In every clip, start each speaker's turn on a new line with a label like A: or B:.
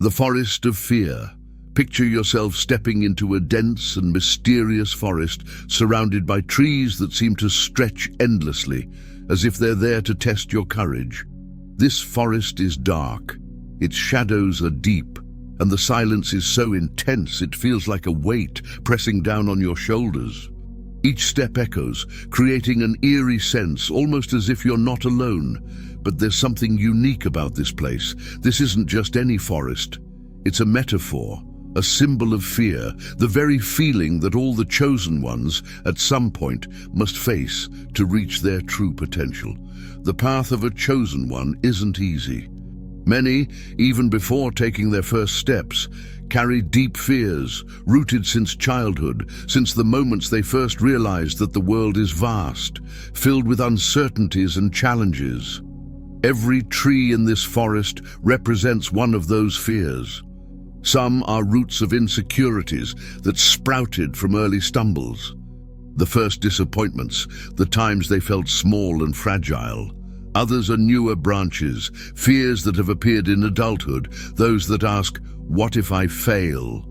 A: The forest of fear. Picture yourself stepping into a dense and mysterious forest surrounded by trees that seem to stretch endlessly, as if they're there to test your courage. This forest is dark, its shadows are deep, and the silence is so intense it feels like a weight pressing down on your shoulders. Each step echoes, creating an eerie sense, almost as if you're not alone. But there's something unique about this place. This isn't just any forest. It's a metaphor, a symbol of fear, the very feeling that all the chosen ones, at some point, must face to reach their true potential. The path of a chosen one isn't easy. Many, even before taking their first steps, carry deep fears, rooted since childhood, since the moments they first realized that the world is vast, filled with uncertainties and challenges. Every tree in this forest represents one of those fears. Some are roots of insecurities that sprouted from early stumbles. The first disappointments, the times they felt small and fragile. Others are newer branches, fears that have appeared in adulthood, those that ask, what if I fail?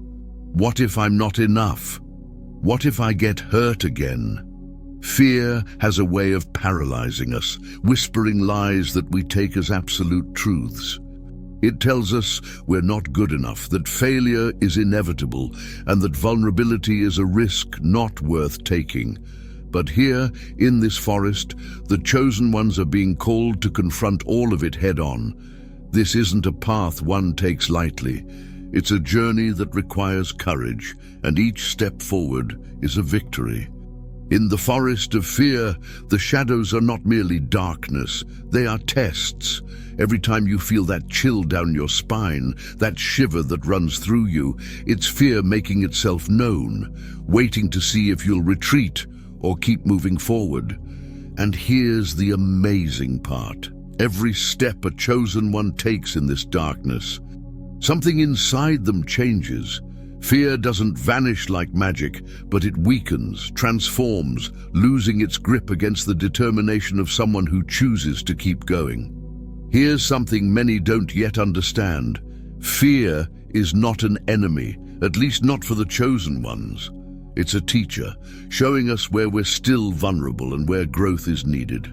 A: What if I'm not enough? What if I get hurt again? Fear has a way of paralyzing us, whispering lies that we take as absolute truths. It tells us we're not good enough, that failure is inevitable, and that vulnerability is a risk not worth taking. But here, in this forest, the chosen ones are being called to confront all of it head-on. This isn't a path one takes lightly. It's a journey that requires courage, and each step forward is a victory. In the forest of fear, the shadows are not merely darkness, they are tests. Every time you feel that chill down your spine, that shiver that runs through you, it's fear making itself known, waiting to see if you'll retreat or keep moving forward. And here's the amazing part. Every step a chosen one takes in this darkness, something inside them changes. Fear doesn't vanish like magic, but it weakens, transforms, losing its grip against the determination of someone who chooses to keep going. Here's something many don't yet understand. Fear is not an enemy, at least not for the chosen ones. It's a teacher, showing us where we're still vulnerable and where growth is needed.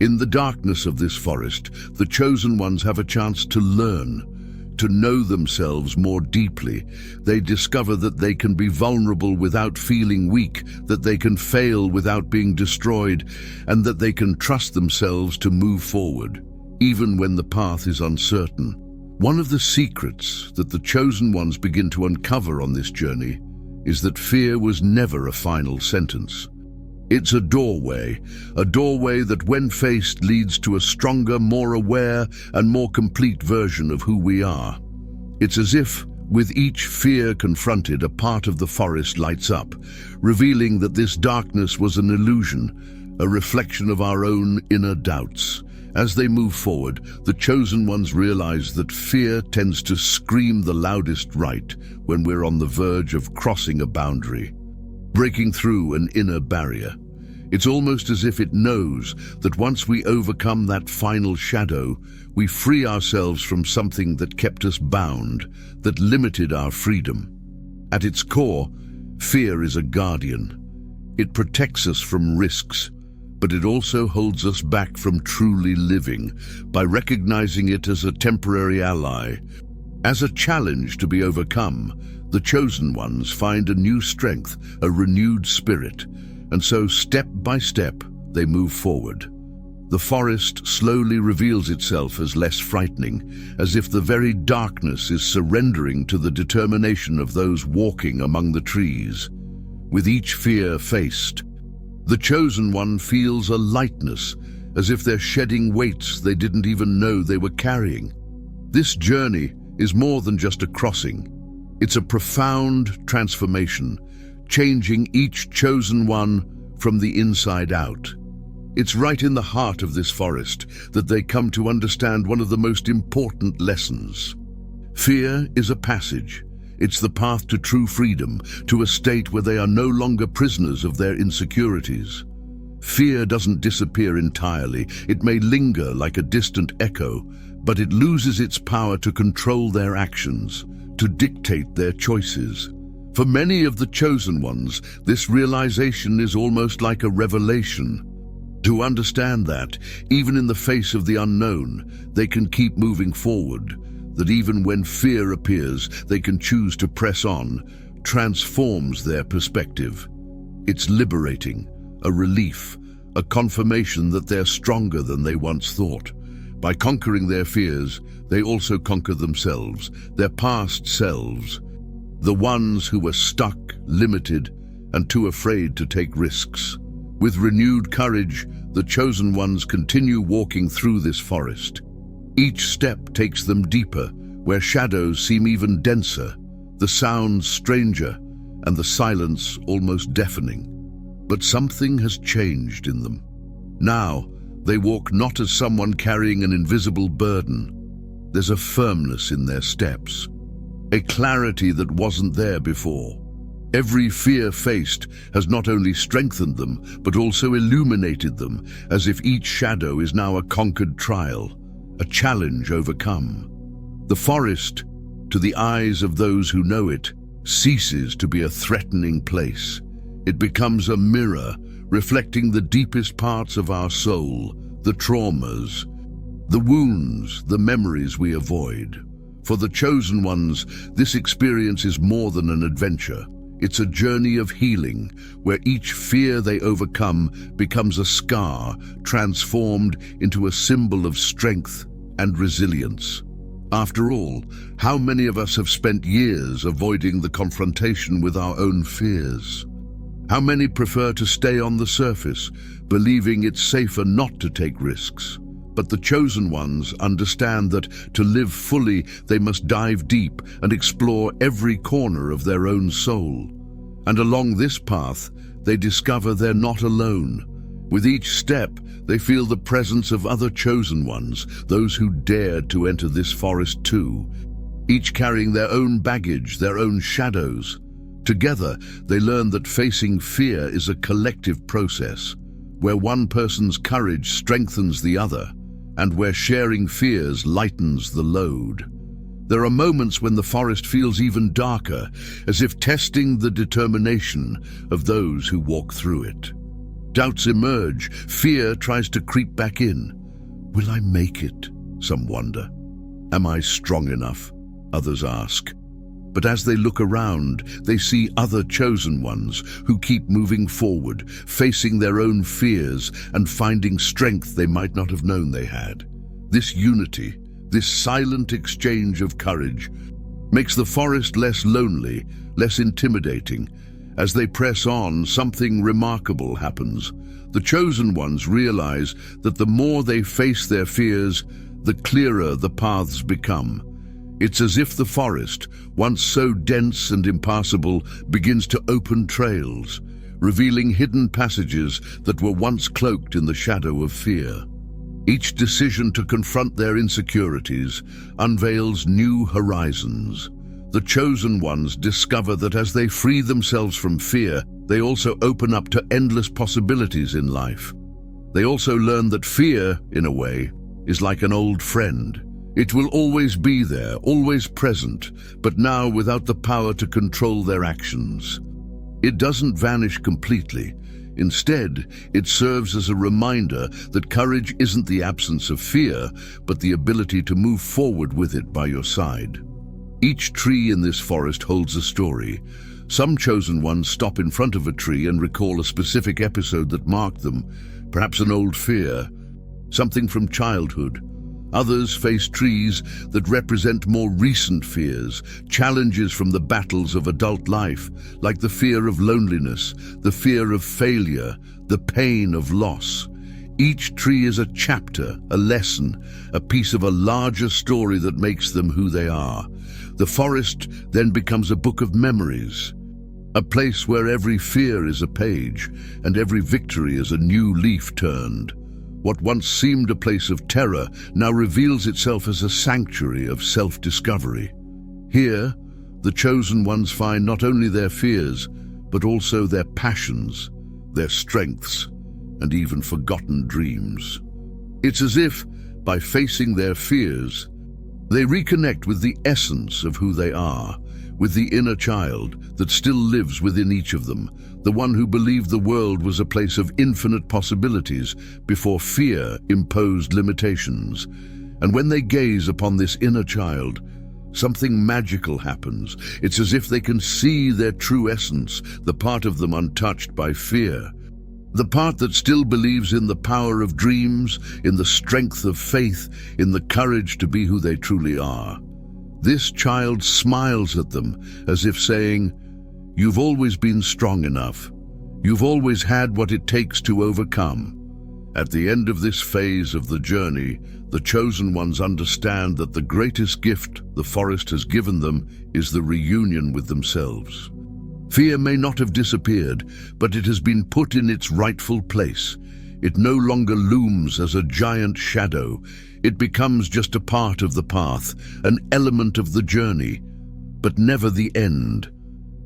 A: In the darkness of this forest, the chosen ones have a chance to learn, to know themselves more deeply. They discover that they can be vulnerable without feeling weak, that they can fail without being destroyed, and that they can trust themselves to move forward, even when the path is uncertain. One of the secrets that the chosen ones begin to uncover on this journey is that fear was never a final sentence. It's a doorway that when faced leads to a stronger, more aware and more complete version of who we are. It's as if, with each fear confronted, a part of the forest lights up, revealing that this darkness was an illusion, a reflection of our own inner doubts. As they move forward, the chosen ones realize that fear tends to scream the loudest right when we're on the verge of crossing a boundary, breaking through an inner barrier. It's almost as if it knows that once we overcome that final shadow, we free ourselves from something that kept us bound, that limited our freedom. At its core, fear is a guardian. It protects us from risks, but it also holds us back from truly living by recognizing it as a temporary ally. As a challenge to be overcome, the chosen ones find a new strength, a renewed spirit, and so step by step they move forward. The forest slowly reveals itself as less frightening, as if the very darkness is surrendering to the determination of those walking among the trees. With each fear faced, the chosen one feels a lightness, as if they're shedding weights they didn't even know they were carrying. This journey is more than just a crossing. It's a profound transformation, changing each chosen one from the inside out. It's right in the heart of this forest that they come to understand one of the most important lessons. Fear is a passage. It's the path to true freedom, to a state where they are no longer prisoners of their insecurities. Fear doesn't disappear entirely. It may linger like a distant echo, but it loses its power to control their actions, to dictate their choices. For many of the chosen ones, this realization is almost like a revelation. To understand that, even in the face of the unknown, they can keep moving forward, that even when fear appears, they can choose to press on, transforms their perspective. It's liberating, a relief, a confirmation that they're stronger than they once thought. By conquering their fears, they also conquer themselves, their past selves, the ones who were stuck, limited, and too afraid to take risks. With renewed courage, the chosen ones continue walking through this forest. Each step takes them deeper, where shadows seem even denser, the sounds stranger, and the silence almost deafening. But something has changed in them. Now, they walk not as someone carrying an invisible burden. There's a firmness in their steps, a clarity that wasn't there before. Every fear faced has not only strengthened them, but also illuminated them, as if each shadow is now a conquered trial, a challenge overcome. The forest, to the eyes of those who know it, ceases to be a threatening place. It becomes a mirror, reflecting the deepest parts of our soul, the traumas, the wounds, the memories we avoid. For the chosen ones, this experience is more than an adventure. It's a journey of healing, where each fear they overcome becomes a scar, transformed into a symbol of strength and resilience. After all, how many of us have spent years avoiding the confrontation with our own fears? How many prefer to stay on the surface, believing it's safer not to take risks? But the chosen ones understand that to live fully, they must dive deep and explore every corner of their own soul. And along this path, they discover they're not alone. With each step, they feel the presence of other chosen ones, those who dared to enter this forest too, each carrying their own baggage, their own shadows. Together, they learn that facing fear is a collective process, where one person's courage strengthens the other, and where sharing fears lightens the load. There are moments when the forest feels even darker, as if testing the determination of those who walk through it. Doubts emerge, fear tries to creep back in. Will I make it? Some wonder. Am I strong enough? Others ask. But as they look around, they see other chosen ones who keep moving forward, facing their own fears and finding strength they might not have known they had. This unity, this silent exchange of courage, makes the forest less lonely, less intimidating. As they press on, something remarkable happens. The chosen ones realize that the more they face their fears, the clearer the paths become. It's as if the forest, once so dense and impassable, begins to open trails, revealing hidden passages that were once cloaked in the shadow of fear. Each decision to confront their insecurities unveils new horizons. The chosen ones discover that as they free themselves from fear, they also open up to endless possibilities in life. They also learn that fear, in a way, is like an old friend. It will always be there, always present, but now without the power to control their actions. It doesn't vanish completely. Instead, it serves as a reminder that courage isn't the absence of fear, but the ability to move forward with it by your side. Each tree in this forest holds a story. Some chosen ones stop in front of a tree and recall a specific episode that marked them, perhaps an old fear, something from childhood. Others face trees that represent more recent fears, challenges from the battles of adult life, like the fear of loneliness, the fear of failure, the pain of loss. Each tree is a chapter, a lesson, a piece of a larger story that makes them who they are. The forest then becomes a book of memories, a place where every fear is a page and every victory is a new leaf turned. What once seemed a place of terror now reveals itself as a sanctuary of self-discovery. Here, the chosen ones find not only their fears, but also their passions, their strengths, and even forgotten dreams. It's as if, by facing their fears, they reconnect with the essence of who they are, with the inner child that still lives within each of them, the one who believed the world was a place of infinite possibilities before fear imposed limitations. And when they gaze upon this inner child, something magical happens. It's as if they can see their true essence, the part of them untouched by fear. The part that still believes in the power of dreams, in the strength of faith, in the courage to be who they truly are. This child smiles at them as if saying, "You've always been strong enough. You've always had what it takes to overcome." At the end of this phase of the journey, the chosen ones understand that the greatest gift the forest has given them is the reunion with themselves. Fear may not have disappeared, but it has been put in its rightful place. It no longer looms as a giant shadow. It becomes just a part of the path, an element of the journey, but never the end.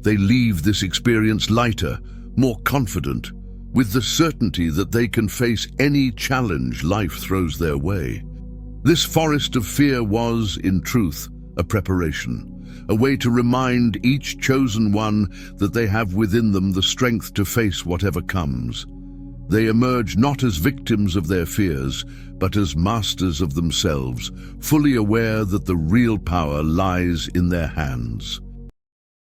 A: They leave this experience lighter, more confident, with the certainty that they can face any challenge life throws their way. This forest of fear was, in truth, a preparation, a way to remind each chosen one that they have within them the strength to face whatever comes. They emerge not as victims of their fears, but as masters of themselves, fully aware that the real power lies in their hands.